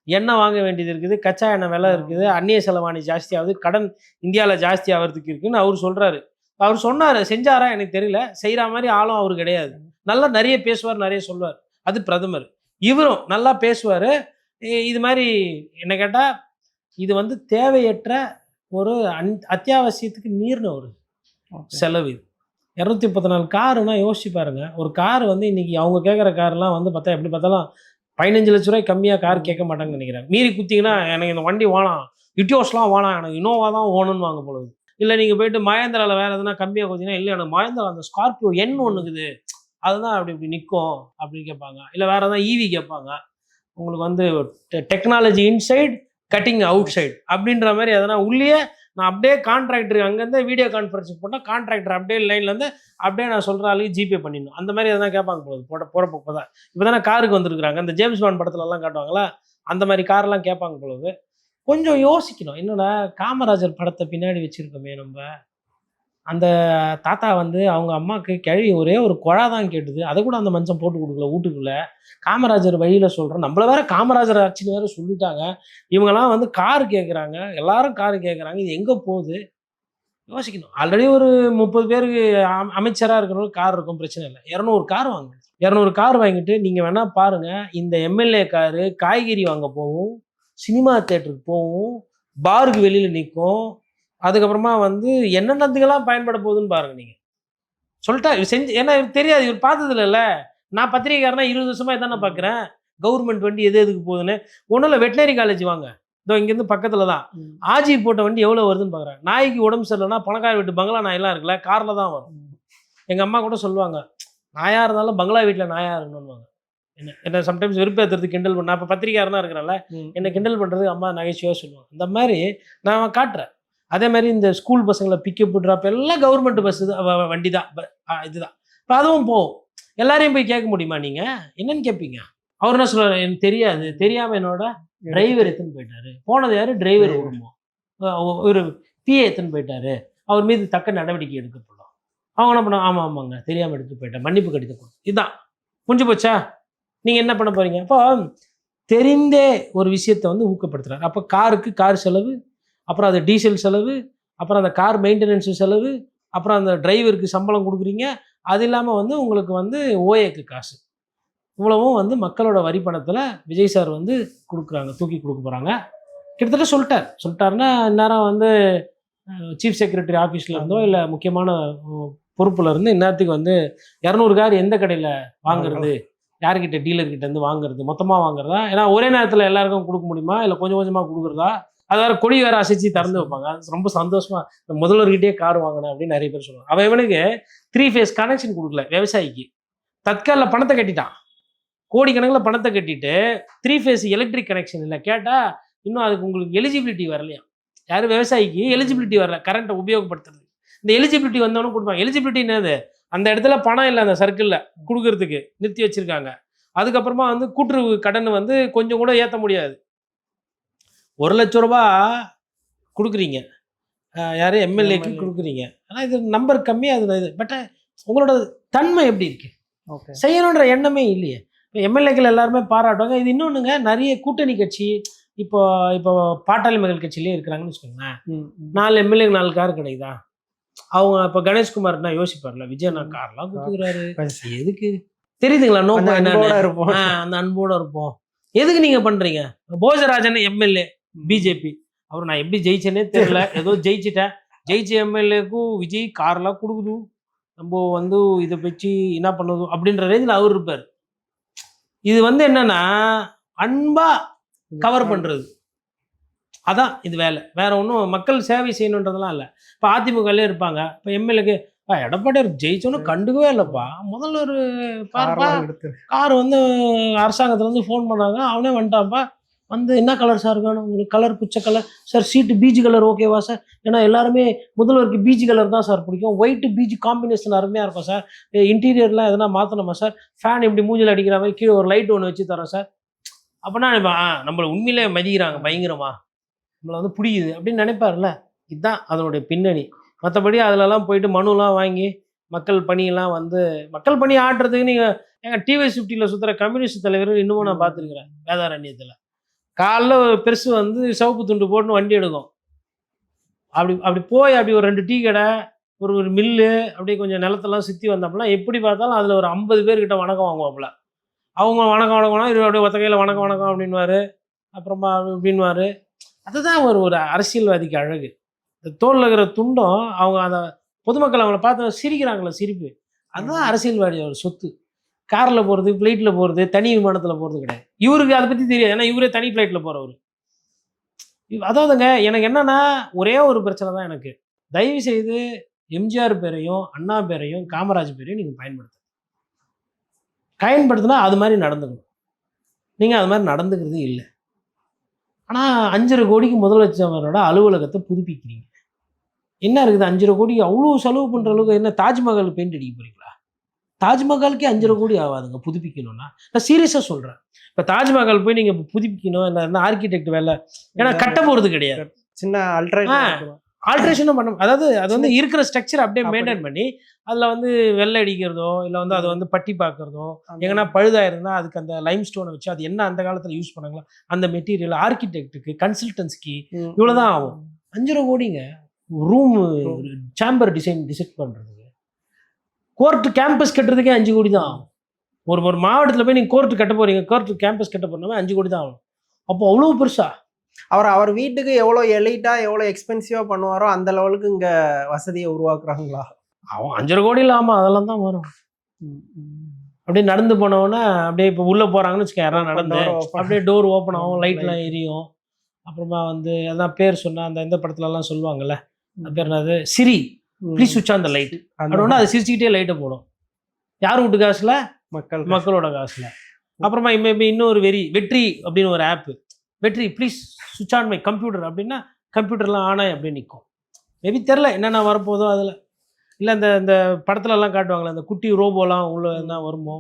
எண்ணெய் வாங்க வேண்டியது இருக்குது, கச்சா எண்ணெய் விலை இருக்குது, அந்நிய செலவாணி ஜாஸ்தி ஆகுது, கடன் இந்தியாவில் ஜாஸ்தி ஆகிறதுக்கு இருக்குன்னு அவர் சொல்கிறாரு. அவர் சொன்னார், செஞ்சாரா எனக்கு தெரியல. செய்கிற மாதிரி ஆளும் அவர் கிடையாது. நல்லா நிறைய பேசுவார், நிறைய சொல்வார். அது பிரதமர். இவரும் நல்லா பேசுவார். இது மாதிரி என்ன கேட்டால் இது வந்து தேவையற்ற ஒரு அத்தியாவசியத்துக்கு மீறின ஒரு செலவு. இது 234 காருன்னா யோசிச்சு பாருங்க. ஒரு கார் வந்து இன்னைக்கு அவங்க கேட்குற கார்லாம் வந்து பார்த்தா எப்படி பார்த்தாலும் 15 லட்ச ரூபாய் கம்மியாக கார் கேட்க மாட்டாங்கன்னு நினைக்கிறேன். மீறி குத்திங்கன்னா எனக்கு இந்த வண்டி வேணாம், இட்டியோஸ்லாம் வேணாம், எனக்கு இனோவா தான் ஓணுன்னு வாங்க போகுது. இல்லை நீங்கள் போயிட்டு மகேந்திராவில் வேறு எதுனா கம்மியாக கொடுத்தீங்கன்னா, இல்லை எனக்கு மகேந்திரா அந்த ஸ்கார்பியோ எண் ஒன்றுக்குது அதுதான் அப்படி இப்படி நிற்கும் அப்படின்னு கேட்பாங்க. இல்லை வேறு எதாவது ஈவி கேட்பாங்க. உங்களுக்கு வந்து technology inside cutting out side அப்படின்ற மாதிரி எதனா உள்ளே நான் அப்படியே கான்ட்ராக்டர் அங்கேருந்து வீடியோ கான்ஃபரன்ஸுக்கு போட்டால் கான்ட்ராக்டர் அப்படியே லைன்லேருந்து அப்படியே நான் சொல்கிற ஆளுக்கு ஜிபே பண்ணிடணும். அந்த மாதிரி எதனா கேட்பாங்க போகுது போகிறப்ப இப்போ தான். இப்போ தானே காருக்கு வந்துருக்குறாங்க, இந்த ஜேம்ஸ் பாண்ட் படத்துலலாம் காட்டுவாங்களா, அந்த மாதிரி காரெல்லாம் கேட்பாங்க பொழுது. கொஞ்சம் யோசிக்கணும். என்னடா காமராஜர் படத்தை பின்னாடி வச்சுருக்கோமே நம்ம, அந்த தாத்தா வந்து அவங்க அம்மாவுக்கு கிழவி ஒரே ஒரு குழா தான் கேட்டுது, அதை கூட அந்த மனுஷன் போட்டு கொடுக்கல வீட்டுக்குள்ளே. காமராஜர் வழியில் சொல்கிறோம், நம்மள வேற காமராஜர் ஆட்சின்னு வேறு சொல்லிட்டாங்க. இவங்கெல்லாம் வந்து கார் கேட்குறாங்க, எல்லாரும் கார் கேட்குறாங்க. இது எங்கே போகுது யோசிக்கணும். ஆல்ரெடி ஒரு 30 பேருக்கு அமைச்சராக இருக்கிறவங்க கார் இருக்கும், பிரச்சனை இல்லை. 200 கார் வாங்க, 200 கார் வாங்கிட்டு நீங்கள் வேணால் பாருங்கள். இந்த எம்எல்ஏ காரு காய்கறி வாங்க போகும், சினிமா தேட்டருக்கு போகும், பாருக்கு வெளியில் நிற்கும். அதுக்கப்புறமா வந்து என்னென்னத்துக்கெல்லாம் பயன்பட போகுதுன்னு பாருங்க. நீங்கள் சொல்லிட்டா இவர் செஞ்சு, ஏன்னா இவர் தெரியாது, இவர் பார்த்தது இல்லைல்ல. நான் பத்திரிகைக்காரனா 20 வருஷமா இதானே பார்க்குறேன். கவர்மெண்ட் வண்டி எதுக்கு போகுதுன்னு. ஒன்றும் இல்லை, வெட்டினரி காலேஜ் வாங்க, இதோ இங்கேருந்து பக்கத்தில் தான். ஆஜி போட்ட வண்டி எவ்வளோ வருதுன்னு பார்க்குறேன். நாய்க்கு உடம்பு சரியில்லைன்னா பணக்கார வீட்டு பங்களா நாயெல்லாம் இருக்குல்ல, காரில் தான் வரும். எங்கள் அம்மா கூட சொல்லுவாங்க, நாயாக இருந்தாலும் பங்களா வீட்டில் நாயாக இருக்கணும்னுவாங்க. என்ன சம்டைம்ஸ் வெறுப்பேற்றுறது கிண்டல் பண்ண. அப்போ பத்திரிகையாரனா இருக்கிறேன்ல, என்னை கிண்டல் பண்ணுறது அம்மா நகைச்சுவையாக சொல்லுவாங்க. இந்த மாதிரி நான் காட்டுறேன். அதே மாதிரி இந்த ஸ்கூல் பசங்களை பிக்கப் ட்ராப் எல்லாம் கவர்மெண்ட் பஸ் வண்டி தான், இதுதான். இப்போ அதுவும் போகும். எல்லாரையும் போய் கேட்க முடியுமா? நீங்கள் என்னன்னு கேட்பீங்க. அவர் என்ன சொல்கிறார், எனக்கு தெரியாது, தெரியாமல் என்னோட டிரைவர் எத்துன்னு போயிட்டாரு. போனது யார்? டிரைவர் விடுமோ, ஒரு பிஏ எத்துன்னு போயிட்டாரு, அவர் மீது தக்க நடவடிக்கை எடுக்கப்படும். அவங்க என்ன பண்ண, ஆமாம் ஆமாங்க தெரியாமல் எடுத்து போயிட்டேன், மன்னிப்பு கடிதம். இதுதான் புரிஞ்சு போச்சா? நீங்கள் என்ன பண்ண போகிறீங்க? அப்போ தெரிந்தே ஒரு விஷயத்தை வந்து ஊக்கப்படுத்துகிறார். அப்போ காருக்கு கார் செலவு, அப்புறம் அது டீசல் செலவு, அப்புறம் அந்த கார் மெயின்டெனன்ஸு செலவு, அப்புறம் அந்த டிரைவருக்கு சம்பளம் கொடுக்குறீங்க. அது இல்லாமல் வந்து உங்களுக்கு வந்து ஓஏக்கு காசு. இவ்வளவும் வந்து மக்களோட வரி பணத்தில் விஜய் சார் வந்து கொடுக்குறாங்க, தூக்கி கொடுக்க போகிறாங்க. கிட்டத்தட்ட சொல்லிட்டாருன்னா இந்நேரம் வந்து சீஃப் செக்ரட்டரி ஆஃபீஸில் இருந்தோ இல்லை முக்கியமான பொறுப்பில் இருந்து இந்நேரத்துக்கு வந்து 200 கார் எந்த கடையில் வாங்குறது, யார்கிட்ட டீலர்கிட்ட இருந்து வாங்குறது, மொத்தமாக வாங்குறதா, ஏன்னா ஒரே நேரத்தில் எல்லாருக்கும் கொடுக்க முடியுமா இல்லை கொஞ்சம் கொஞ்சமாக கொடுக்குறதா, அது வேறு கொடி வேறு அசைச்சு திறந்து வைப்பாங்க. அது ரொம்ப சந்தோஷமாக முதல்வர்கிட்டே கார் வாங்கினேன் அப்படின்னு நிறைய பேர் சொல்லுவாங்க. அவன் இவனுக்கு 3 ஃபேஸ் கனெக்ஷன் கொடுக்கல விவசாயிக்கு, தற்காலில் பணத்தை கட்டிட்டான், கோடிக்கணக்கில் பணத்தை கட்டிட்டு 3 ஃபேஸ் எலக்ட்ரிக் கனெக்ஷன் இல்லை கேட்டால் இன்னும் அதுக்கு உங்களுக்கு எலிஜிபிலிட்டி வரலையா. யாரும் விவசாயிக்கு எலிஜிபிலிட்டி வரல கரண்ட்டை உபயோகப்படுத்துறது. இந்த எலிஜிபிலிட்டி வந்தவனும் கொடுப்பாங்க. எலிஜிபிலிட்டி என்னது, அந்த இடத்துல பணம் இல்லை அந்த சர்க்கிளில் கொடுக்கறதுக்கு நிறுத்தி வச்சுருக்காங்க. அதுக்கப்புறமா வந்து கூட்டுறவு கடன் வந்து கொஞ்சம் கூட ஏற்ற முடியாது. 1 லட்ச ரூபா கொடுக்குறீங்க, யார் எம்எல்ஏக்கு கொடுக்குறீங்க, ஆனால் இது நம்பர் கம்மியாக இது. பட் உங்களோட தன்மை எப்படி இருக்கு, செய்யணுன்ற எண்ணமே இல்லையே. இப்போ எம்எல்ஏக்கள் எல்லாருமே பாராட்டுவாங்க. இது இன்னொன்றுங்க, நிறைய கூட்டணி கட்சி இப்போ பாட்டாளி மக்கள் கட்சியிலே இருக்கிறாங்கன்னு வச்சுக்கோங்களேன். 4 எம்எல்ஏக்கு 4 கார் கிடைக்குதா? அவங்க இப்போ கணேஷ்குமார்னா யோசிப்பார்ல, விஜய் நான் கார்லாம் கொடுத்துக்கிறாரு எதுக்கு தெரியுதுங்களா, நோக்கம் என்ன, அந்த அன்போட இருப்போம். எதுக்கு நீங்க பண்றீங்க? போஜராஜன் எம்எல்ஏ பிஜேபி, அவர் நான் எப்படி ஜெயிச்சேனே தெரியல, ஏதோ ஜெயிச்சிட்டேன், ஜெயிச்ச எம்எல்ஏக்கும் விஜய் கார்லாம் கொடுக்குது, நம்ம வந்து இதை வச்சு என்ன பண்ணுது அப்படின்ற ரேஞ்சில் அவர் இருப்பார். இது வந்து என்னன்னா அன்பா கவர் பண்றது, அதான் இது வேலை, வேற ஒன்றும் மக்கள் சேவை செய்யணுன்றதெல்லாம் இல்லை. இப்போ அதிமுகலே இருப்பாங்க, இப்போ எம்எல்ஏக்கு எடப்பாடியார் ஜெயிச்சோன்னு கண்டுக்கவே இல்லைப்பா, முதல்ல ஒரு கார் வந்து அரசாங்கத்துலேருந்து ஃபோன் பண்ணாங்க, அவனே வந்துட்டான்ப்பா, வந்து என்ன கலர் சார் வேணும் உங்களுக்கு, கலர் பிச்ச கலர் சார், சீட்டு பீஜ் கலர் ஓகேவா சார், ஏன்னா எல்லாருமே முதல்வருக்கு பீஜ் கலர் தான் சார் பிடிக்கும், ஒயிட்டு பீஜ் காம்பினேஷன் அருமையாக இருக்கும் சார், இன்டீரியர்லாம் எதனா மாற்றணுமா சார், ஃபேன் இப்படி மூஞ்சில் அடிக்கிற மாதிரி கீழே ஒரு லைட் ஒன்று வச்சு தரோம் சார். அப்படின்னா நம்மளை உண்மையிலே மதிக்கிறாங்க, பயங்கரமா நம்மளை வந்து பிடிக்குது அப்படின்னு நினைப்பார்ல. இதுதான் அதனுடைய பின்னணி. மற்றபடி அதிலலாம் போயிட்டு மனுலாம் வாங்கி மக்கள் பணியெல்லாம் வந்து மக்கள் பணி ஆட்டுறதுக்கு நீங்கள் எங்கள் டிவி50 சுற்றுற கம்யூனிஸ்ட் தலைவர் இன்னமும் நான் பார்த்துருக்குறேன். வேதாரண்யத்தில் காலைல ஒரு பெருசு வந்து சிவப்பு துண்டு போட்டுன்னு வண்டி எடுக்கும், அப்படி போய் அப்படி ஒரு 2 டீ கடை, ஒரு மில்லு, அப்படியே கொஞ்சம் நிலத்தெல்லாம் சுற்றி வந்தப்பெல்லாம் எப்படி பார்த்தாலும் அதில் ஒரு 50 பேர்கிட்ட வணக்கம் வாங்குவாப்புல. அவங்க வணக்கம் வணக்கம்னா இவர் அப்படியே ஒத்த கையில் வணக்கம் வணக்கம் அப்படின்வாரு, அப்புறமா அப்படின்வாரு. அதுதான் ஒரு அரசியல்வாதிக்கு அழகு. இந்த தோளில் இருக்கிற துண்டும் அவங்க அந்த பொதுமக்கள் அவங்கள பார்த்து சிரிக்கிறாங்களே சிரிப்பு, அதுதான் அரசியல்வாதியோட சொத்து. காரில் போகிறது, ஃப்ளைட்டில் போகிறது, தனி விமானத்தில் போகிறது கிடையாது. இவருக்கு அதை பற்றி தெரியாது, ஏன்னா இவரே தனி ஃப்ளைட்டில் போகிறவர். அதாவதுங்க எனக்கு என்னன்னா ஒரே ஒரு பிரச்சனை தான் எனக்கு, தயவு செய்து எம்ஜிஆர் பேரையும் அண்ணா பேரையும் காமராஜ் பேரையும் நீங்கள் பயன்படுத்தினா அது மாதிரி நடந்துக்கணும். நீங்கள் அது மாதிரி நடந்துக்கிறது இல்லை. ஆனால் 5.5 கோடிக்கு முதலமைச்சரோட அலுவலகத்தை புதுப்பிக்கிறீங்க. என்ன இருக்குது 5.5 கோடிக்கு அவ்வளோ செலவு பண்ணுற அளவுக்கு? என்ன தாஜ்மஹால் பெயிண்ட் அடிக்க போறீங்களா? தாஜ்மஹாலுக்கே 5.5 கோடி ஆகாதுங்க புதுப்பிக்கணும்னா. நான் சீரியஸாக சொல்கிறேன். இப்போ தாஜ்மஹால் போய் நீங்கள் புதுப்பிக்கணும், என்ன ஆர்கிடெக்ட் வேலை, ஏன்னா கட்ட போகிறது கிடையாது, சின்ன ஆல்ட்ரேஷனும் பண்ண, அதாவது அது வந்து இருக்கிற ஸ்ட்ரக்சர் அப்படியே மெயின்டைன் பண்ணி அதில் வந்து வெள்ளை அடிக்கிறதோ இல்லை வந்து அதை வந்து பட்டி பார்க்குறதோ, எங்கன்னா பழுதாயிருந்தா அதுக்கு அந்த லைம் ஸ்டோனை வச்சு அது என்ன அந்த காலத்தில் யூஸ் பண்ணாங்களோ அந்த மெட்டீரியல், ஆர்கிடெக்டுக்கு கன்சல்டன்சிக்கு இவ்வளோ தான் ஆகும். 5.5 கோடிங்க ரூம் சேம்பர் டிசைட் பண்ணுறதுக்கு. கோர்ட்டு கேம்பஸ் கட்டுறதுக்கே 5 கோடி தான் ஆகும். ஒரு மாவட்டத்தில் போய் நீங்கள் கோர்ட்டு கட்ட போகிறீங்க, கோர்ட்டு கேம்பஸ் கட்ட போகிறோம்னா 5 கோடி தான் ஆகும். அப்போ அவ்வளோ பெருசா அவர் வீட்டுக்கு எவ்வளோ எலைட்டா எவ்வளோ எக்ஸ்பென்சிவா பண்ணுவாரோ அந்த லெவலுக்கு இங்க வசதியை உருவாக்குறாங்களா? அவன் 5.5 கோடி இல்லாமல் அதெல்லாம் தான் வரும். அப்படியே நடந்து போனவொன்னே அப்படியே இப்போ உள்ளே போகிறாங்கன்னு வச்சுக்க, யாராவது நடந்து அப்படியே டோர் ஓப்பன் ஆகும், லைட்லாம் எரியும். அப்புறமா வந்து அதான் பேர் சொன்னால் அந்த இந்த படத்துலலாம் சொல்லுவாங்கல்ல, அது பேர் என்னது, சிரி ப்ளீஸ் சுவிட்ச் ஆன் த லைட் அப்படின்னா அது சிரிச்சுக்கிட்டே லைட்டை போடும். யார் வீட்டு காசுல? மக்களோட காசுல. அப்புறமா இன்னொரு வெற்றி அப்படின்னு ஒரு ஆப்பு, வெற்றி ப்ளீஸ் சுவிட்ச் ஆன் மை கம்ப்யூட்டர் அப்படின்னா கம்ப்யூட்டர்லாம் ஆனாய் அப்படின்னு நிற்கும். மேபி தெரில என்னென்ன வரப்போதோ அதில், இல்லை இந்த படத்துலலாம் காட்டுவாங்களே அந்த குட்டி ரோபோலாம் உள்ள என்ன வருமோ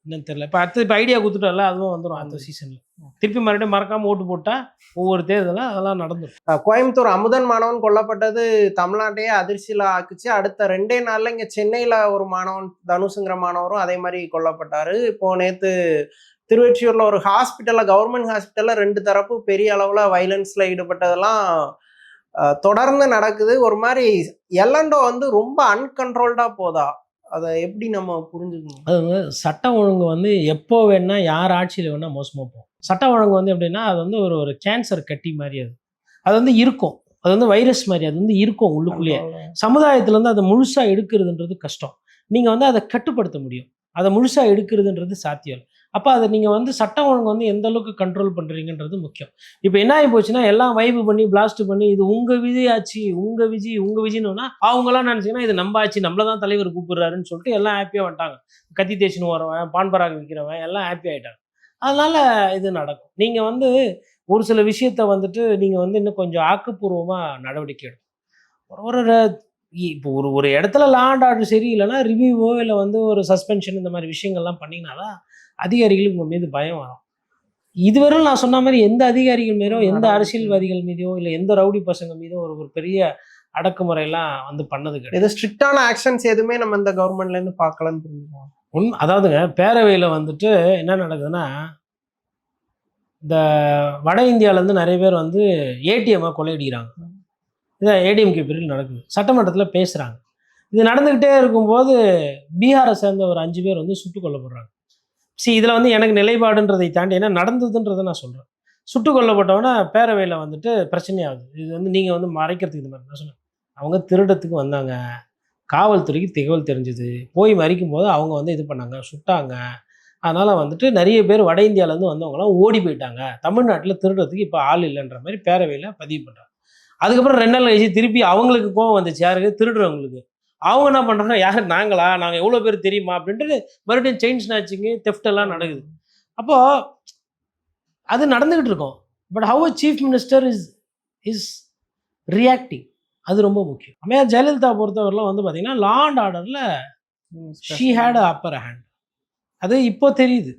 என்னன்னு தெரில. இப்போ ஐடியா கொடுத்துட்டோம்ல, அதுவும் வந்துடும் அடுத்த சீசனில். திருப்பி மறுபடியும் மறக்காமல் ஓட்டு போட்டால் ஒவ்வொரு தேர்தலும் அதெல்லாம் நடந்துடும். கோயம்புத்தூர் அமுதன் மாணவன் கொல்லப்பட்டது தமிழ்நாட்டையே அதிர்ச்சியில் ஆக்குச்சு. அடுத்த 2 நாளில் இங்கே சென்னையில் ஒரு மாணவன் தனுஷுங்கிற மாணவரும் அதே மாதிரி கொல்லப்பட்டார். இப்போ நேற்று திருவெற்றியூரில் ஒரு ஹாஸ்பிட்டலில், கவர்மெண்ட் ஹாஸ்பிட்டலில் 2 தரப்பு பெரிய அளவில் வைலன்ஸில் ஈடுபட்டதெல்லாம் தொடர்ந்து நடக்குது. ஒரு மாதிரி எல்லண்டோ வந்து ரொம்ப அன்கண்ட்ரோல்டாக போதா. அதை எப்படி நம்ம புரிஞ்சுக்கணும்? அது வந்து சட்டம் ஒழுங்கு வந்து எப்போ வேணா யார் ஆட்சியில் வேணா மோசமாக போகும். சட்டம் ஒழுங்கு வந்து எப்படின்னா அது வந்து ஒரு கேன்சர் கட்டி மாதிரி அது. அது வந்து இருக்கும். அது வந்து வைரஸ் மாதிரி அது வந்து இருக்கும் உள்ளுக்குள்ளேயே. சமுதாயத்திலேருந்து அதை முழுசாக எடுக்கிறதுன்றது கஷ்டம். நீங்கள் வந்து அதை கட்டுப்படுத்த முடியும். அதை முழுசாக எடுக்கிறதுன்றது சாத்தியம். அப்போ அதை நீங்கள் வந்து சட்டம் ஒழுங்கு வந்து எந்த அளவுக்கு கண்ட்ரோல் பண்ணுறீங்கன்றது முக்கியம். இப்போ என்ன ஆகி போச்சுன்னா எல்லாம் வைப்பு பண்ணி பிளாஸ்ட் பண்ணி இது உங்கள் விஜய் ஆச்சு உங்கள் விஜய்னோன்னா அவங்களாம் நினச்சிங்கன்னா இது நம்ம ஆச்சு நம்மள தான் தலைவர் கூப்பிடுறாருன்னு சொல்லிட்டு எல்லாம் ஹாப்பியாக வந்துட்டாங்க. கத்தி தேய்ச்சின்னு வரவன் பான்பராக விற்கிறவன் எல்லாம் ஹாப்பி ஆகிட்டாங்க. அதனால இது நடக்கும். நீங்கள் வந்து ஒரு சில விஷயத்த வந்துட்டு நீங்கள் வந்து இன்னும் கொஞ்சம் ஆக்கப்பூர்வமாக நடவடிக்கை எடுக்கணும். ஒரு இப்போ ஒரு இடத்துல லா அண்ட் ஆர்டர் சரியில்லைன்னா ரிவ்யூவோ இல்லை வந்து ஒரு சஸ்பென்ஷன் இந்த மாதிரி விஷயங்கள்லாம் பண்ணிங்கன்னா தான் அதிகாரிகளுக்கு உங்கள் மீது பயம் வரும். இதுவரையும் நான் சொன்ன மாதிரி எந்த அதிகாரிகள் மீதோ எந்த அரசியல்வாதிகள் மீதோ இல்லை எந்த ரவுடி பசங்க மீதோ ஒரு பெரிய அடக்குமுறையெல்லாம் வந்து பண்ணது கிடையாது. இது ஸ்ட்ரிக்டான ஆக்ஷன்ஸ் எதுவுமே நம்ம இந்த கவர்மெண்ட்லேருந்து பார்க்கலன்னு புரிஞ்சுக்கலாம். அதாவதுங்க பேரவையில் வந்துட்டு என்ன நடக்குதுன்னா இந்த வட இந்தியாவிலேருந்து நிறைய பேர் வந்து ஏடிஎம்மை கொள்ளையடிக்கிறாங்க. இதான் ஏடிஎம்கே பிரிவில் நடக்குது. சட்டமன்றத்தில் பேசுகிறாங்க. இது நடந்துக்கிட்டே இருக்கும்போது பீகாரை சேர்ந்த ஒரு 5 பேர் வந்து சுட்டுக் கொல்லப்படுறாங்க. இதில் வந்து எனக்கு நிலைப்பாடுன்றதை தாண்டி என்ன நடந்ததுன்றதை நான் சொல்கிறேன். சுட்டுக் கொல்லப்பட்டவொன்னே பேரவையில் வந்துட்டு பிரச்சனையாகுது. இது வந்து நீங்கள் வந்து மறைக்கிறதுக்கு இந்த மாதிரி நான் சொன்னேன். அவங்க திருடத்துக்கு வந்தாங்க. காவல்துறைக்கு தகவல் தெரிஞ்சுது. போய் மறிக்கும் போது அவங்க வந்து இது பண்ணாங்க, சுட்டாங்க. அதனால் வந்துட்டு நிறைய பேர் வட இந்தியாவிலேருந்து வந்தவங்களாம் ஓடி போயிட்டாங்க. தமிழ்நாட்டில் திருடுறதுக்கு இப்போ ஆள் இல்லைன்ற மாதிரி பேரவையில் பதிவு பண்ணுறாங்க. அதுக்கப்புறம் 2 நாள் கழிச்சு திருப்பி அவங்களுக்கு கோவம் வந்துச்சு. யாருக்கு? திருடுறவங்களுக்கு. அவங்க என்ன பண்ணுறாங்க, யார் நாங்கள் எவ்வளோ பேர் தெரியுமா அப்படின்ட்டு மறுபடியும் செயின் ஸ்நாச்சிங்கு தெஃப்ட் எல்லாம் நடக்குது. அப்போது அது நடந்துக்கிட்டு இருக்கோம். But how a chief minister is reacting, அது ரொம்ப முக்கியம். அம்மையார் ஜெயலலிதா பொறுத்தவரைலாம் வந்து பார்த்தீங்கன்னா லா அண்ட் ஆர்டரில் ஷீ ஹேட் அப்பர் ஹேண்ட். அது இப்போ தெரியுது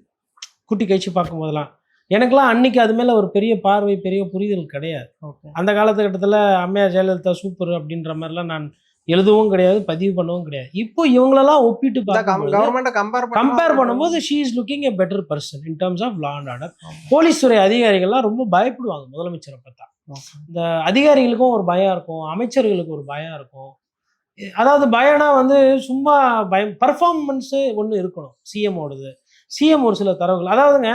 குட்டி கழிச்சு பார்க்கும்போதெல்லாம். எனக்கெல்லாம் அன்னைக்கு அது மேலே ஒரு பெரிய பார்வை பெரிய புரிதல் கிடையாது. அந்த காலகட்டத்தில் அம்மையார் ஜெயலலிதா சூப்பர் அப்படின்ற மாதிரிலாம் நான் எழுதவும் கிடையாது, பதிவு பண்ணவும் கிடையாது. இப்போ இவங்களெல்லாம் ஒப்பிட்டு கம்பேர் பண்ணும்போது she is looking a better person in terms of law and order. Police துறை அதிகாரிகள்லாம் ரொம்ப பயப்படுவாங்க முதலமைச்சரை பார்த்தா. இந்த அதிகாரிகளுக்கும் ஒரு பயம் இருக்கும், அமைச்சர்களுக்கு ஒரு பயம் இருக்கும். அதாவது பயம்னா வந்து சும்மா பயம், பர்ஃபார்மன்ஸு ஒன்று இருக்கணும் சிஎம்மோடது. சிஎம் ஒரு சில தரவுகள், அதாவதுங்க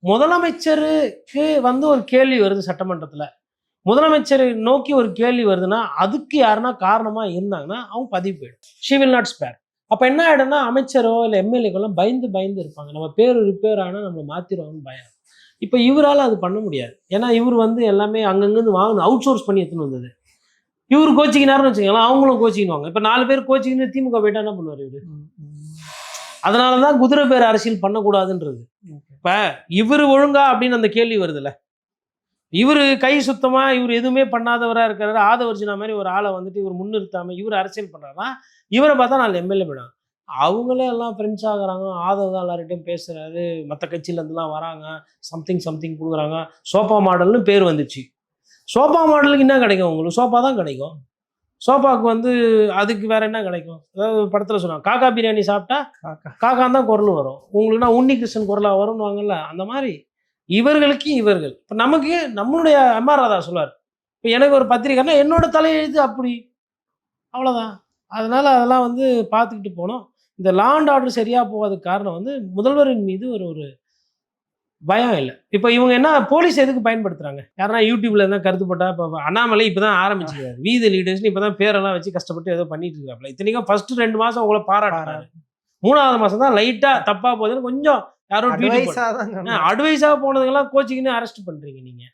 முதலமைச்சருக்கு வந்து ஒரு கேள்வி வருது சட்டமன்றத்தில், முதலமைச்சரை நோக்கி ஒரு கேள்வி வருதுன்னா அதுக்கு யாருன்னா காரணமாக இருந்தாங்கன்னா அவங்க பதிவு போயிடும். She will not spare. அப்போ என்ன ஆகிடும்னா அமைச்சரோ இல்லை எம்எல்ஏக்கெல்லாம் பயந்து இருப்பாங்க. நம்ம பேர் ரிப்பேர் ஆனால் நம்மளை மாற்றிடுவாங்கன்னு பயம். இப்போ இவரால் அது பண்ண முடியாது. ஏன்னா இவர் வந்து எல்லாமே அங்கங்கேருந்து வாங்கணும், அவுட் சோர்ஸ் பண்ணி எடுத்துன்னு வந்தது. இவர் கோச்சிக்கினாருன்னு வச்சுக்கலாம், அவங்களும் கோச்சிக்கிடுவாங்க. இப்போ 4 பேர் கோச்சிக்கின்னு திமுக போயிட்டா என்ன பண்ணுவார் இவர்? அதனால தான் குதிரை பேர் அரசியல் பண்ணக்கூடாதுன்றது. இப்போ இவர் ஒழுங்கா அப்படின்னு அந்த கேள்வி வருதுல்ல. இவர் கை சுத்தமாக இவர் எதுவுமே பண்ணாதவராக இருக்கிறாரு, ஆதவர்ஜினா மாதிரி ஒரு ஆளை வந்துட்டு இவர் முன்னிறுத்தாமல் இவர் அரசியல் பண்ணுறாருன்னா இவரை பார்த்தா 4 எம்எல்ஏ போயிடும். அவங்களே எல்லாம் ஃப்ரெண்ட்ஸ் ஆகுறாங்க. ஆதவ் தான் எல்லார்கிட்டையும் பேசுகிறாரு, மற்ற கட்சியிலேருந்துலாம் வராங்க, சம்திங் கொடுக்குறாங்க. சோஃபா மாடல்னு பேர் வந்துச்சு. சோஃபா மாடலுக்கு என்ன கிடைக்கும்? உங்களுக்கு சோஃபா தான் கிடைக்கும். சோஃபாவுக்கு வந்து அதுக்கு வேற என்ன கிடைக்கும்? அதாவது படத்தில் சொன்னாங்க, காக்கா பிரியாணி சாப்பிட்டா காக்கான் தான் குரல் வரும், உங்களுக்குன்னா உன்னி கிருஷ்ணன் குரலாக வரும்னு வாங்கல்ல. அந்த மாதிரி இவர்களுக்கு இவர்கள். இப்போ நமக்கு நம்மளுடைய எம்ஆர் ராதா சொல்லுவார், இப்போ எனக்கு ஒரு பத்திரிக்கைன்னா என்னோட தலையெழுத்து அப்படி, அவ்வளோதான். அதனால் அதெல்லாம் வந்து பார்த்துக்கிட்டு போனோம். இந்த லா அண்ட் ஆர்டர் சரியாக போகாததுக்கு காரணம் வந்து முதல்வரின் மீது ஒரு பயம் இல்லை. இப்போ இவங்க என்ன போலீஸ் எதுக்கு பயன்படுத்துறாங்க? யாருன்னா யூடியூப்ல என்ன கருத்து போட்டா, இப்போ அண்ணாமலை இப்போ தான் ஆரம்பிச்சிருக்காரு வீதி லீடர்ஸ்னு, இப்போ தான் பேரெல்லாம் வச்சு கஷ்டப்பட்டு ஏதோ பண்ணிட்டு இருக்காப்ல. இத்தனைக்கும் ஃபர்ஸ்ட் 2 மாதம் உங்களை பாராட்டுறாரு, 3ஆவது மாதம் தான் லைட்டாக தப்பா போகுதுன்னு கொஞ்சம் யாரோ அட்வைஸாக போனதுக்கெல்லாம் கோச்சிங்கன்னு அரெஸ்ட் பண்ணுறீங்க நீங்கள்.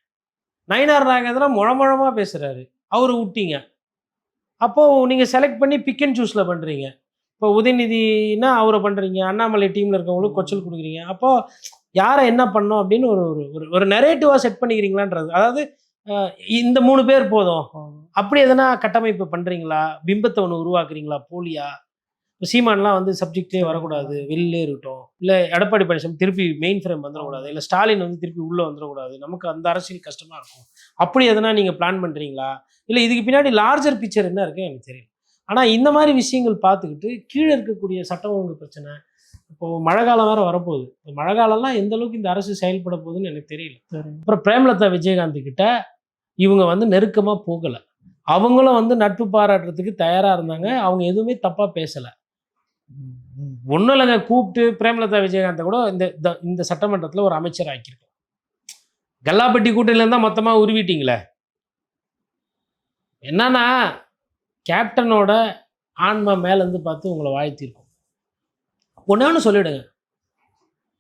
நயினார் நாகேந்திரன் முழமுழமாக பேசுகிறாரு, அவரு விட்டீங்க. அப்போது நீங்கள் செலக்ட் பண்ணி பிக் அண்ட் சூஸில் பண்ணுறீங்க. இப்போ உதயநிதினா அவரை பண்ணுறீங்க, அண்ணாமலை டீமில் இருக்கவங்களுக்கு கொச்சல் கொடுக்குறீங்க. அப்போது யாரை என்ன பண்ணோம் அப்படின்னு ஒரு நெரேட்டிவாக செட் பண்ணிக்கிறீங்களான்றது. அதாவது இந்த 3 பேர் போதும் அப்படி எதனா கட்டமைப்பு பண்ணுறீங்களா, பிம்பத்தை ஒன்று உருவாக்குறீங்களா போலியா? இப்போ சீமான்லாம் வந்து சப்ஜெக்ட்லேயே வரக்கூடாது, வெளிலே இருக்கட்டும், இல்லை எடப்பாடி பழனிசாமி திருப்பி மெயின் ஃப்ரேம் வந்துடக்கூடாது, இல்லை ஸ்டாலின் வந்து திருப்பி உள்ளே வந்துடக்கூடாது, நமக்கு அந்த அரசியல் கஷ்டமாக இருக்கும், அப்படி எதனா நீங்கள் பிளான் பண்ணுறீங்களா? இல்லை இதுக்கு பின்னாடி லார்ஜர் பிக்சர் என்ன இருக்குது எனக்கு தெரியல. ஆனால் இந்த மாதிரி விஷயங்கள் பார்த்துக்கிட்டு கீழே இருக்கக்கூடிய சட்டம் ஒழுங்கு பிரச்சனை, இப்போது மழை காலம் வேறு வரப்போகுது. இப்போ மழை காலம்லாம் எந்த அளவுக்கு இந்த அரசு செயல்பட போகுதுன்னு எனக்கு தெரியல. அப்புறம் பிரேமலதா விஜயகாந்த் கிட்ட இவங்க வந்து நெருக்கமாக போகலை, அவங்களும் வந்து நட்பு பாராட்டுறதுக்கு தயாராக இருந்தாங்க, அவங்க எதுவுமே தப்பாக பேசலை. ஒன்றும் இல்லைங்க, கூப்பிட்டு பிரேமலதா விஜயகாந்தை கூட இந்த சட்டமன்றத்தில் ஒரு அமைச்சர் ஆக்கியிருக்கோம். கல்லாப்பட்டி கூட்டணியில தான் மொத்தமாக உருவிட்டீங்களே. என்னன்னா கேப்டனோட ஆன்மா மேலேருந்து பார்த்து உங்களை வாழ்த்திருக்கோம். ஒன்று சொல்லிவிடுங்க,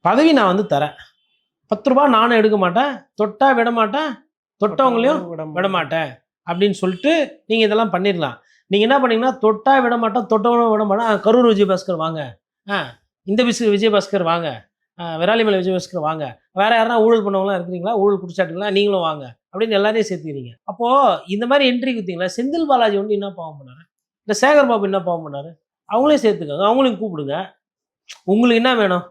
பதவி நான் வந்து தரேன், 10 ரூபா நானும் எடுக்க மாட்டேன், தொட்டா விட மாட்டேன், தொட்டவங்களையும் விட மாட்டேன் அப்படின்னு சொல்லிட்டு நீங்கள் இதெல்லாம் பண்ணிடலாம். நீங்கள் என்ன பண்ணீங்கன்னா, தொட்டா விட மாட்டோம், தொட்டவனும் விட மாட்டோம், கரூர் விஜயபாஸ்கர் வாங்க, இந்த விஜயபாஸ்கர் வாங்க, விராலிமலை விஜயபாஸ்கர் வாங்க, வேற யாருன்னா ஊழல் பண்ணவங்களாம் இருக்கிறீங்களா, ஊழல் குடிச்சாட்டுங்களா, நீங்களும் வாங்க அப்படின்னு எல்லாரையும் சேர்த்துக்கிறீங்க. அப்போது இந்த மாதிரி என்ட்ரி கொடுத்தீங்களா, செந்தில் பாலாஜி வந்து என்ன பாவம் பண்ணாரு, இந்த சேகர் பாபு என்ன பாவம் பண்ணாரு, அவங்களையும் சேர்த்துக்காங்க, அவங்களையும் கூப்பிடுங்க. உங்களுக்கு என்ன வேணும்,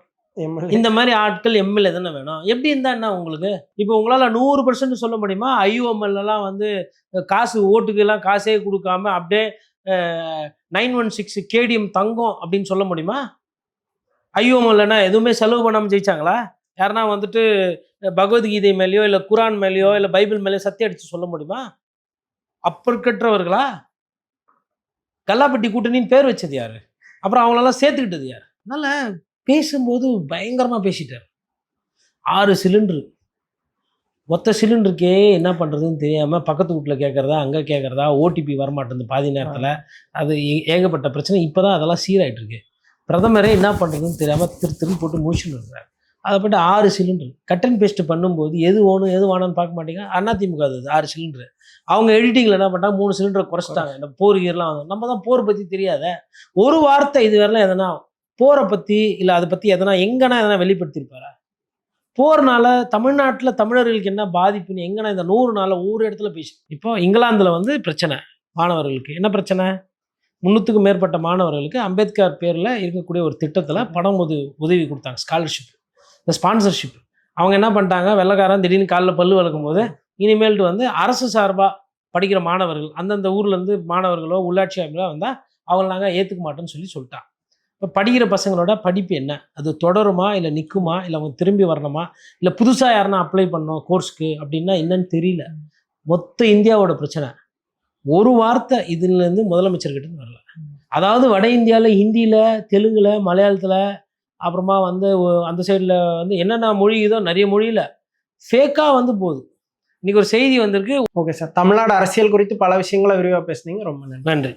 இந்த மாதிரி ஆட்கள் எம்எல்ஏ தானே வேணும். எப்படி இருந்தா என்ன உங்களுக்கு? இப்போ உங்களால் 100% சொல்ல முடியுமா, ஐஓஎம்எல்லாம் வந்து காசு ஓட்டுக்கெல்லாம் காசே கொடுக்காம அப்படியே 916 கேடிஎம் தங்கம் அப்படின்னு சொல்ல முடியுமா? ஐஓஎம்எல்னா எதுவுமே செலவு பண்ணாமல் ஜெயிச்சாங்களா? யாருன்னா வந்துட்டு பகவத்கீதை மேலேயோ இல்லை குரான் மேலேயோ இல்லை பைபிள் மேலேயோ சத்தியம் அடித்து சொல்ல முடியுமா? அப்பற்கற்றவர்களா? கல்லாப்பட்டி கூட்டணின்னு பேர் வச்சது யாரு? அப்புறம் அவங்களெல்லாம் சேர்த்துக்கிட்டது யார்? அதனால பேசும்போது பயங்கரமாக பேசிட்டார். 6 சிலிண்டரு, மொத்த சிலிண்டருக்கே என்ன பண்ணுறதுன்னு தெரியாமல் பக்கத்து வீட்டில் கேட்குறதா, அங்கே கேட்குறதா, ஓடிபி வரமாட்டேங்குது பாதி நேரத்தில். அது ஏகப்பட்ட பிரச்சனை. இப்போ தான் அதெல்லாம் சீராயிட்டு இருக்கு. பிரதமரே என்ன பண்ணுறதுன்னு தெரியாமல் திருன்னு போட்டு மூச்சுன்னு இருக்கிறார். அதை பட்டு 6 சிலிண்டர் கட் அண்ட் பேஸ்ட் பண்ணும்போது எது ஓணும் எது வேணும்னு பார்க்க மாட்டேங்க. அதிமுக அது 6 சிலிண்டரு. அவங்க எடிட்டிங்கில் என்ன பண்ணாங்க, 3 சிலிண்டரை குறைச்சிட்டாங்க. இந்த போர் கீரெலாம் வந்து நம்ம தான் போரை பற்றி தெரியாத ஒரு வார்த்தை இது வரலாம் எதனா போரை பற்றி இல்லை அதை பற்றி எதனா எங்கன்னா எதனா வெளிப்படுத்தியிருப்பாரா? போர்னால தமிழ்நாட்டில் தமிழர்களுக்கு என்ன பாதிப்புன்னு எங்கன்னா இந்த 100 நாளில் ஒவ்வொரு இடத்துல பேசி. இப்போ இங்கிலாந்தில் வந்து பிரச்சனை, மாணவர்களுக்கு என்ன பிரச்சனை, 300க்கும் மேற்பட்ட மாணவர்களுக்கு அம்பேத்கர் பேரில் இருக்கக்கூடிய ஒரு திட்டத்தில் பணம் உதவி கொடுத்தாங்க, ஸ்காலர்ஷிப், இந்த ஸ்பான்சர்ஷிப். அவங்க என்ன பண்ணிட்டாங்க, வெள்ளைக்காரன் திடீர்னு காலில் பல்லு வளர்க்கும் போது இனிமேல்ட்டு வந்து அரசு சார்பாக படிக்கிற மாணவர்கள் அந்தந்த ஊர்லேருந்து மாணவர்களோ உள்ளாட்சி அமைப்போ வந்தால் அவங்கள நாங்கள் ஏற்றுக்க மாட்டோம்னு சொல்லிட்டான். இப்போ படிக்கிற பசங்களோட படிப்பு என்ன, அது தொடருமா இல்லை நிற்குமா, இல்லை அவங்க திரும்பி வரணுமா, இல்லை புதுசாக யாருன்னா அப்ளை பண்ணோம் கோர்ஸ்க்கு அப்படின்னா என்னன்னு தெரியல. மொத்த இந்தியாவோட பிரச்சனை. ஒரு வார்த்தை இதுலேருந்து முதலமைச்சர்கிட்ட வரல. அதாவது வட இந்தியாவில் ஹிந்தியில், தெலுங்கில், மலையாளத்தில், அப்புறமா வந்து அந்த சைடில் வந்து என்னென்ன மொழியுதோ நிறைய மொழியில் ஃபேக்காக வந்து போகுது. இன்னைக்கு ஒரு செய்தி வந்திருக்கு. ஓகே சார், தமிழ்நாடு அரசியல் குறித்து பல விஷயங்களை விரிவாக பேசுனீங்க, ரொம்ப நன்றி. நன்றி.